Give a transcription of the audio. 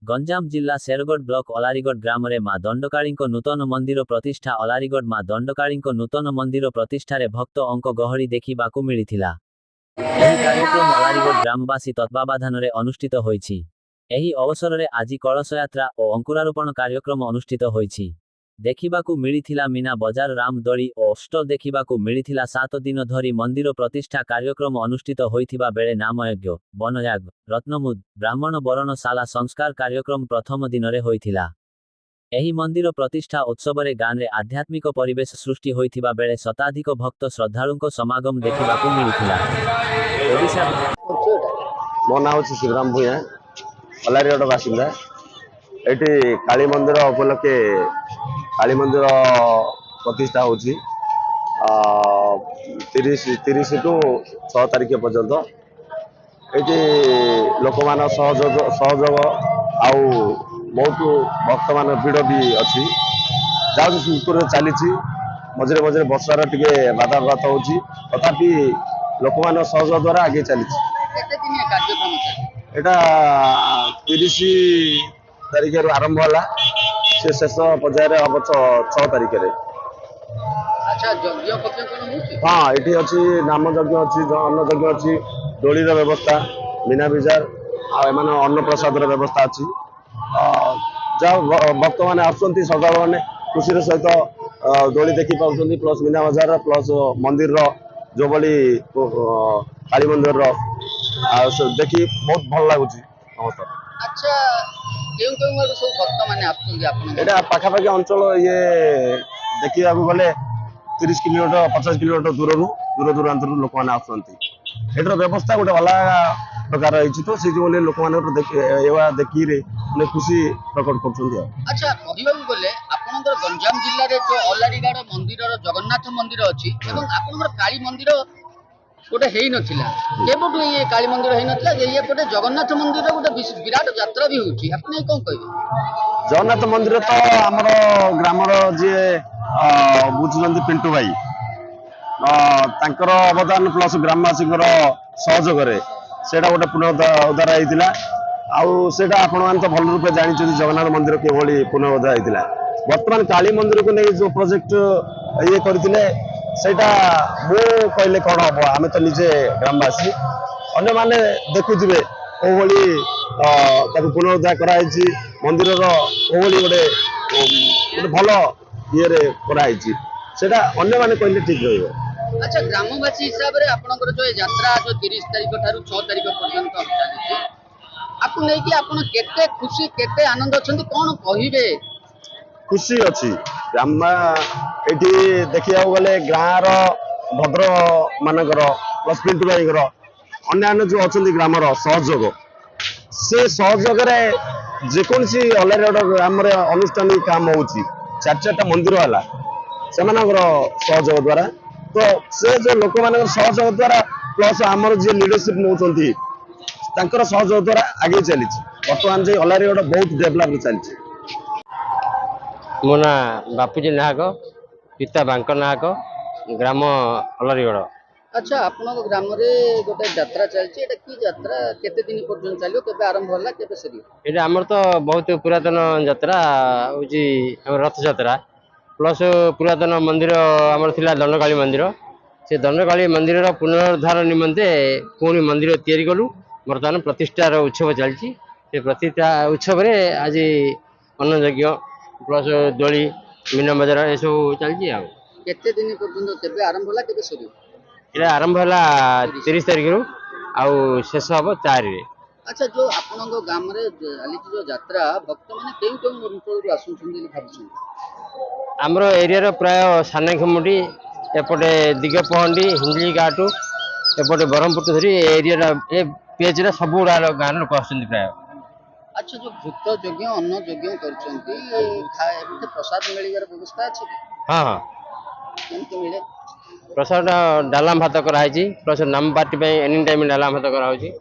गंजाम जिला शेरगढ़ ब्लॉक अलारीगढ़ ग्राम रे मां दंडकाळी नूतन मंदिर प्रतिष्ठा अलारीगढ़ मां दंडकाळी नूतन मंदिर प्रतिष्ठार भक्त अंक गहरी देखा मिलता। कार्यक्रम अलारीगढ़ ग्रामवासी तत्वावधान अनुष्ठित होईछि। एही अवसर रे आज कलश यात्रा और अंकुरारोपण कार्यक्रम अनुष्ठित होईछि। देखिबाकू मिलिथिला मीना बजार रामदोली और अष्टल देखिबाकू मिलिथिला 7 दिन धरी मंदिर प्रतिष्ठा कार्यक्रम अनुष्ठित होइथिबा बेले नामयज्ञ, बनयाग, रत्नमुद, ब्राह्मण बरणशाला संस्कार कार्यक्रम प्रथम दिन रे होइथिला। एही मंदिर प्रतिष्ठा उत्सव रे गान रे आध्यात्मिक परिवेश सृष्टि होइथिबा बेले शताधिक भक्त श्रद्धालुंको समागम देखिबाकू मिलिथिला। ओडिशा मो ना हूँ शिवराम भूया, अलारीगढ़ बासिंदा। ये काली मंदिर उपलक्षे काली मंदिर प्रतिष्ठा होची 30 टू 6 तारिख पर्यंत। ये लोक मान सहयोग आउ बहुत भक्त मान भीड़ भी अच्छी सुपुर चली मझे मझे वर्षार टे बाधाघात होची तथापि लोक मान सहयोग द्वारा आगे चली। एटा 30 तारिख आरंभ होला से शेष पर्यायर हम 6 तारिख। हाँ ये अच्छी नाम यज्ञ अच्छी अन्न यज्ञ अच्छी डोली व्यवस्था मीना बजार आम अन्न प्रसाद व्यवस्था अच्छी जहाँ भक्त मैंने आसुँच सकाल मैंने खुशी सहित डोली देखी पार्टी प्लस मीना बजार प्लस मंदिर जो भाई काली मंदिर देखी बहुत भल लगुच। अच्छा सब भक्त माने पाखापाखि अंचल ये देखा गले 30 किलोमीटर 50 किलोमीटर दूर दूरांतर लोक मैंने आसर व्यवस्था गोटे अलग प्रकार तो से जो लोक देखिए खुशी प्रकट कर। अच्छा गले गंजाम जिले में जो अलारीगढ़ मंदिर जगन्नाथ मंदिर अच्छी काली मंदिर गोटे है नथिला केबटू ये काली मंदिर है नथिला ये गोटे जगन्नाथ मंदिर गोटे विराट यात्रा भी होची आपने कौन कहबे? जगन्नाथ मंदिर तो आमर ग्रामर जी बुझुचंदी पिंटू भाई तांकर अवदान प्लस ग्रामवासी सहयोग सेटा गोटे पुनरुद्धार होता आउटा आपण मैंने तो भल रूप जानते जगन्नाथ मंदिर किभली पुनरुद्धार होता। बर्तमान काली मंदिर को नहीं जो प्रोजेक्ट ये करते सेटा मु कहले कौन हम आम तो निजे ग्रामवासी अन्य माने देखुवे कोई पुनरुद्धार कराई मंदिर कोई गोटे भल ये कराई सेटा अन्य माने कहले ठीक रही। अच्छा ग्रामवासी हिसाब से आपनकर जो यात्रा जो 30 तारिख ठारू 6 तारिख पर्यंत चली आपको नहीं कि आपन केते खुशी केते आनंद अछंती कोन कहिबे? खुशी अच्छी ग्राम ये देखा गले गाँव भद्र मानकर प्लस पिंटू भाई अन्य जो अच्छा ग्रामर सहयोग से सहयोग जेकोसी अलारीगढ़ ग्राम अनुष्ठानिक काम हो 4 मंदिर है से सहयोग द्वारा तो से जो लोक मान सहयोग द्वारा प्लस आमर जी लीडरशिप नौ सहयोग द्वारा आगे चली बर्तमान जो अलारीगढ़ बहुत डेभलप चली। मो ना बापूजी नाहक पिता बांकर नाहक ग्राम अलारीगढ़। अच्छा आपन ग्राम रे गोटे यात्रा चलची एटा की यात्रा केते दिन पर्यंत चलियो केबे आरंभ होला केबे सरी? एटा हमर तो बहुत पुरातन यात्रा होची हमर रथ यात्रा प्लस पुरातन मंदिर हमर थिला दंडकाली मंदिर से दंडकाली मंदिर रो पुनरुद्धार निमंते पुणी मंदिर तैयारी कलु वर्तमान प्रतिष्ठार उत्सव चलची से प्रतिष्ठा उत्सव रे आज अन्न यज्ञ प्लस दोली मीना बजार ये सब चलती। केते दिन पर्यंत केबे आरंभ होला केबे सरी? ये आरंभ होला 30 तारिख रु आउ शेष हम 4 रे। अच्छा जो आपन गाम रे चली जो यात्रा भक्त माने केउ केउ अंचल आसुछन ବୋଲି ଭାବୁछन? हमरो एरिया रो प्राय सानेखमुडी एपटे दिगपहंडी हिंजली घाटू एपटे ब्रह्मपुर धरी एरिया ए पेज रे सब गाँ लोक आछन प्राय। अच्छा जो भूत यज्ञ अन्न यज्ञ करछंती खाए प्रसाद मिलिबार व्यवस्था अछि कि? हाँ हाँ केमते मिले? प्रसाद डालाम भात कराई प्लस नाम पार्टी एनी टाइम डालाम भात कराई।